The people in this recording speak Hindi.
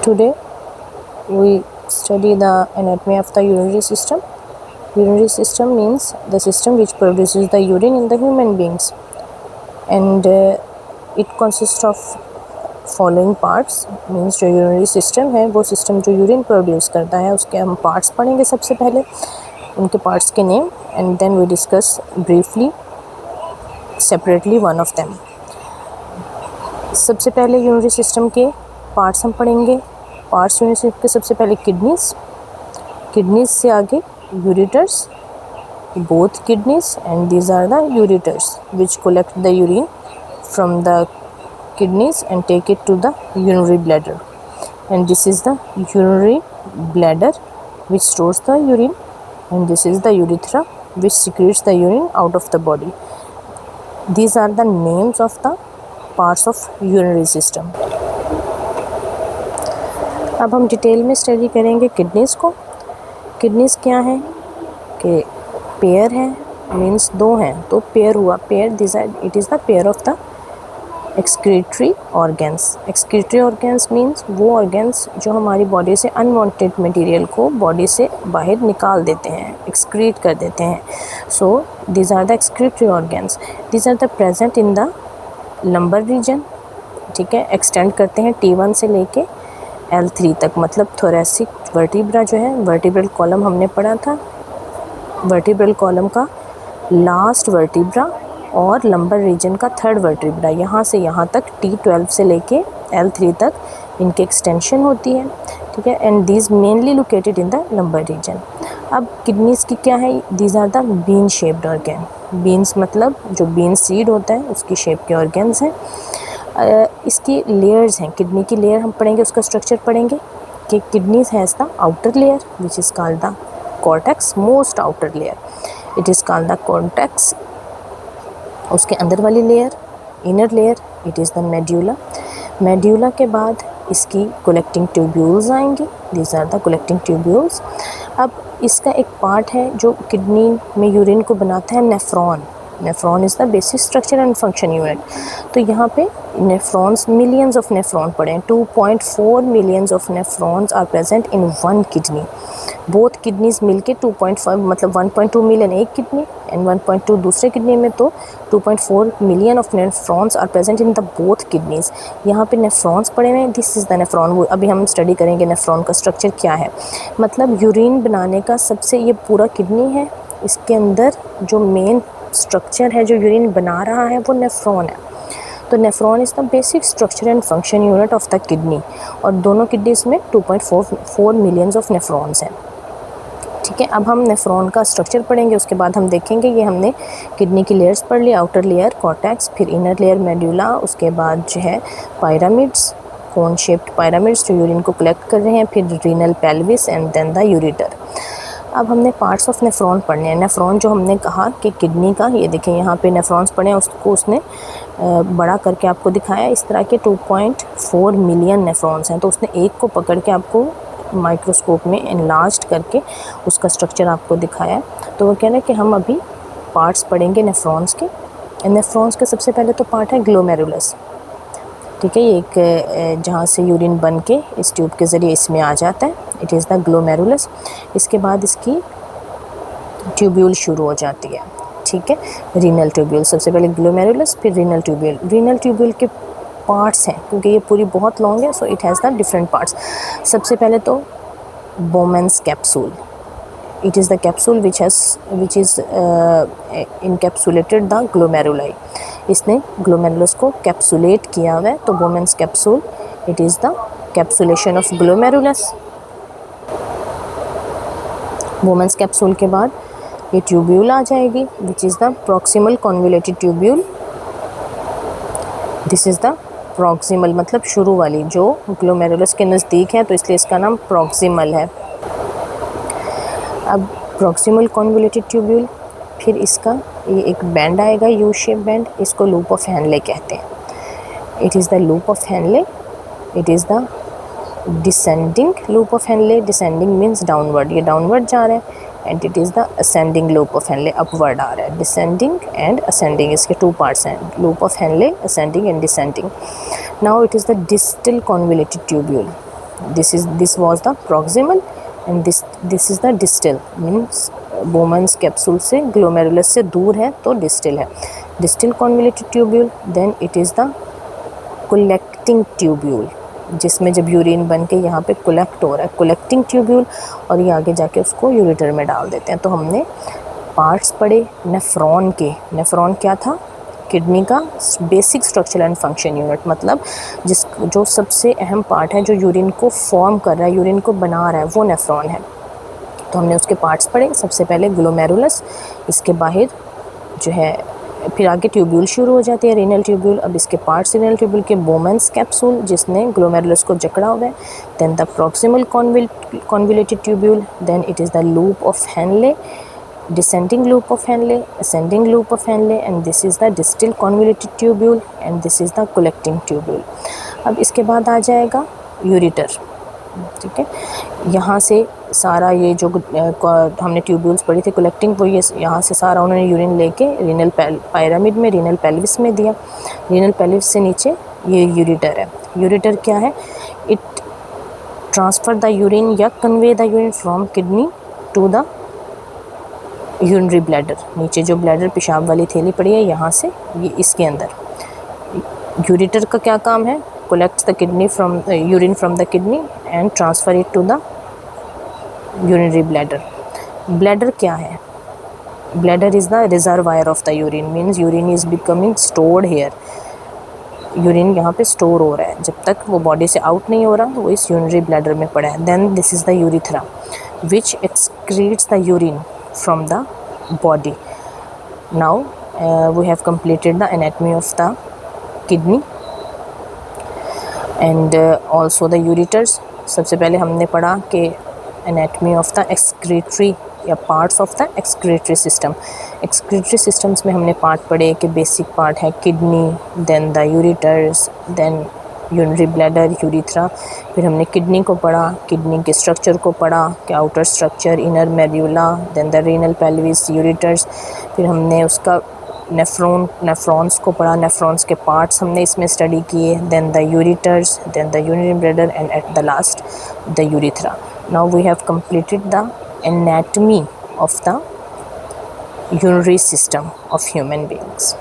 Today we study the anatomy of the urinary system. Urinary system means the system which produces the urine in the human beings, and it consists of following parts. Means जो यूरिनरी सिस्टम है वो सिस्टम जो यूरिन प्रोड्यूस करता है उसके हम पार्ट्स पढ़ेंगे सबसे पहले, उनके पार्ट्स के name, and then we discuss briefly separately one of them. सबसे पहले यूरिनरी सिस्टम के पार्ट्स हम पढ़ेंगे. पार्ट्स यूरिनरी सिस्टम के सबसे पहले किडनीज से आगे ureters, both kidneys, and these are the ureters which collect the urine from the kidneys and take it to the urinary bladder, and this is the urinary bladder which stores the urine, and this is the urethra which secretes the urine out of the body. These are the names of the parts of urinary system. अब हम डिटेल में स्टडी करेंगे किडनीज को. किडनीज क्या है कि पेयर है, मीन्स दो हैं तो पेयर हुआ. Pair this it is the pair of the excretory organs. Excretory organs means वो ऑर्गेन्स जो हमारी बॉडी से अनवांटेड मटेरियल को बॉडी से बाहर निकाल देते हैं, एक्सक्रीट कर देते हैं. So these are the excretory organs. These are the present in the lumbar region. ठीक है, एक्सटेंड करते हैं T1 से लेके L3 तक, मतलब थोरेसिक वर्टिब्रा जो है, वर्टिब्रल कॉलम हमने पढ़ा था, वर्टिब्रल कॉलम का लास्ट वर्टिब्रा और लंबर रीजन का थर्ड वर्टिब्रा, यहाँ से यहाँ तक T12 से लेके L3 तक इनकी एक्सटेंशन होती है. ठीक है, and these mainly located in the lumbar region. अब किडनीज की क्या है, these are the bean shaped organ. Beans मतलब जो बीन सीड होता है उसकी शेप के ऑर्गेन्स हैं. इसकी लेयर्स हैं, किडनी की लेयर हम पढ़ेंगे, उसका स्ट्रक्चर पढ़ेंगे कि kidneys has the outer layer which is called the cortex, most outer layer, it is called the cortex. उसके अंदर वाली layer, inner layer, it is the medulla. Medulla के बाद इसकी कलेक्टिंग ट्यूब्यूल्स आएंगी, these are the collecting tubules. अब इसका एक पार्ट है जो किडनी में यूरिन को बनाता है, nephron. Nephron is the basic structure and function unit. तो यहाँ पे नेफ्रॉन्स, मिलियंस ऑफ नेफ्रॉन पड़े हैं. 2.4 millions of nephrons are present in one kidney. Both kidneys मिलके 2.5 मतलब 1.2 मिलियन एक किडनी एंड 1.2 दूसरे किडनी में, तो 2.4 million of nephrons are present in the both kidneys. यहाँ पे नेफ्रॉन्स पड़े हुए हैं. This is the nephron. वो अभी हम स्टडी करेंगे नेफ्रॉन का स्ट्रक्चर क्या है. मतलब यूरिन बनाने का सबसे, ये पूरा किडनी है, इसके अंदर जो मेन स्ट्रक्चर है जो यूरिन बना रहा है वो नेफ्रॉन है. तो nephron is the basic structure and function unit of the kidney, और दोनों किडनीज में 2.4 मिलियंस ऑफ नेफ्रॉन्स हैं. ठीक है, अब हम नेफ्रॉन का स्ट्रक्चर पढ़ेंगे, उसके बाद हम देखेंगे. ये हमने किडनी की लेयर्स पढ़ ली, आउटर लेयर कॉर्टेक्स, फिर इनर लेयर मेड्यूला, उसके बाद जो है पायरामिड्स, कोन शेप्ड पायरामिड्स जो यूरिन को कलेक्ट कर रहे हैं, फिर renal pelvis and then the ureter. अब हमने पार्ट्स ऑफ नेफ्रॉन पढ़ने हैं. नेफ्रॉन जो हमने कहा कि किडनी का, ये देखें यहाँ पे नेफ्रॉन्स पढ़े हैं, उसको उसने बड़ा करके आपको दिखाया. इस तरह के 2.4 मिलियन नेफ्रॉन्स हैं, तो उसने एक को पकड़ के आपको माइक्रोस्कोप में एनलार्ज्ड करके उसका स्ट्रक्चर आपको दिखाया. तो वो कह रहे हैं कि हम अभी पार्ट्स पढ़ेंगे नेफ्रॉन्स के. नेफ्रॉन्स के सबसे पहले तो पार्ट है ग्लोमेरुलस. ठीक है, ये एक जहाँ से यूरिन बन के इस ट्यूब के ज़रिए इसमें आ जाता है, इट इज़ द ग्लोमेरुलस. इसके बाद इसकी ट्यूब्यूल शुरू हो जाती है. ठीक है, रीनल ट्यूब्यूल, सबसे पहले ग्लोमेरुलस फिर रीनल ट्यूब्यूल. रीनल ट्यूब्यूल के पार्ट्स हैं, क्योंकि ये पूरी बहुत लॉन्ग है, so it has the different parts. सबसे पहले तो बोमेंस capsule. It is the capsule which is encapsulated the glomeruli. इसने ग्लोमेरुलस को कैप्सुलेट किया हुआ है, तो बोमेंस capsule, it is the capsulation of glomerulus. बोमेंस capsule के बाद ये ट्यूब्यूल आ जाएगी which is the proximal convoluted tubule. This is the proximal मतलब शुरू वाली, जो ग्लोमेरुलस के नज़दीक है, तो इसलिए इसका नाम प्रॉक्सिमल है. अब प्रॉक्सिमल कॉन्वोल्यूटेड ट्यूब्यूल, फिर इसका ये एक बैंड आएगा, यू शेप बैंड, इसको लूप ऑफ हेनले कहते हैं. It is the loop of Henle. It is the descending loop of Henle. Descending means downward, ये डाउनवर्ड जा रहा है, and it is the ascending loop of Henle, upward आ रहा है. डिसेंडिंग एंड असेंडिंग, इसके 2 पार्ट्स हैं, loop of Henle, ascending and descending. Now it is the distal convoluted tubule. This was the proximal and this is the distal, means Bowman's capsule से ग्लोमेरुलस से दूर है तो डिस्टल है. Distal convoluted tubule. Then it is the collecting tubule, जिसमें जब यूरिन बन के यहाँ पे कलेक्ट हो रहा है, कलेक्टिंग ट्यूब्यूल, और ये आगे जाके उसको यूरेटर में डाल देते हैं. तो हमने पार्ट्स पढ़े नेफ्रॉन के. नेफ्रॉन क्या था? किडनी का basic structure and function unit, मतलब जो सबसे अहम पार्ट है जो यूरिन को फॉर्म कर रहा है, यूरिन को बना रहा है, वो नेफ्रॉन है. तो हमने उसके पार्ट्स पढ़े. सबसे पहले ग्लोमेरुलस, इसके बाहर जो है, फिर आगे ट्यूब्यूल शुरू हो जाती है, रीनल ट्यूब्यूल. अब इसके पार्ट्स रीनल ट्यूब्यूल के बोमेंस कैप्सूल जिसने ग्लोमेरुलस को जकड़ा हुआ है. Then the proximal convoluted tubule. Then it is the loop of Henle, descending loop of Henle, ascending loop of Henle, and this is the distal convoluted tubule and this is the collecting tubule. अब इसके बाद आ जाएगा यूरेटर. ठीक है, यहाँ से सारा ये जो हमने ट्यूब्यूल्स पढ़ी थी कलेक्टिंग, वो ये यहाँ से सारा उन्होंने यूरिन लेके रीनल पायरामिड में, रीनल पेल्विस में दिया. रीनल पेल्विस से नीचे ये यूरेटर है. यूरेटर क्या है? इट ट्रांसफ़र द यूरिन या convey the urine from kidney to the urinary bladder. नीचे जो ब्लैडर पेशाब वाली थैली पड़ी है, यहाँ से ये इसके अंदर यूरेटर का क्या काम है? Collects the kidney from urine from the kidney and transfer it to the urinary bladder. Bladder क्या है? Bladder is the reservoir of the urine, means urine is becoming stored here. Urine यहाँ पे स्टोर हो रहा है, जब तक वो बॉडी से आउट नहीं हो रहा वो इस यूरिनरी ब्लैडर में पड़ा है. Then this is the urethra which excretes the urine from the body. Now we have completed the anatomy of the kidney and also the ureters. सबसे पहले हमने पढ़ा कि anatomy of the excretory या parts of the excretory system. excretory systems में हमने पार्ट पढ़े कि बेसिक पार्ट है kidney, then the ureters, then urinary bladder, urethra. फिर हमने किडनी को पढ़ा, किडनी के स्ट्रक्चर को पढ़ा कि outer structure, inner medulla, then the renal pelvis, ureters. फिर हमने उसका नेफ्रॉन्स को पढ़ा, नेफ्रॉन्स के पार्ट्स हमने इसमें स्टडी किए. Then the ureters, then the urinary bladder and at the last the urethra. Now we have completed the anatomy of the urinary system of human beings.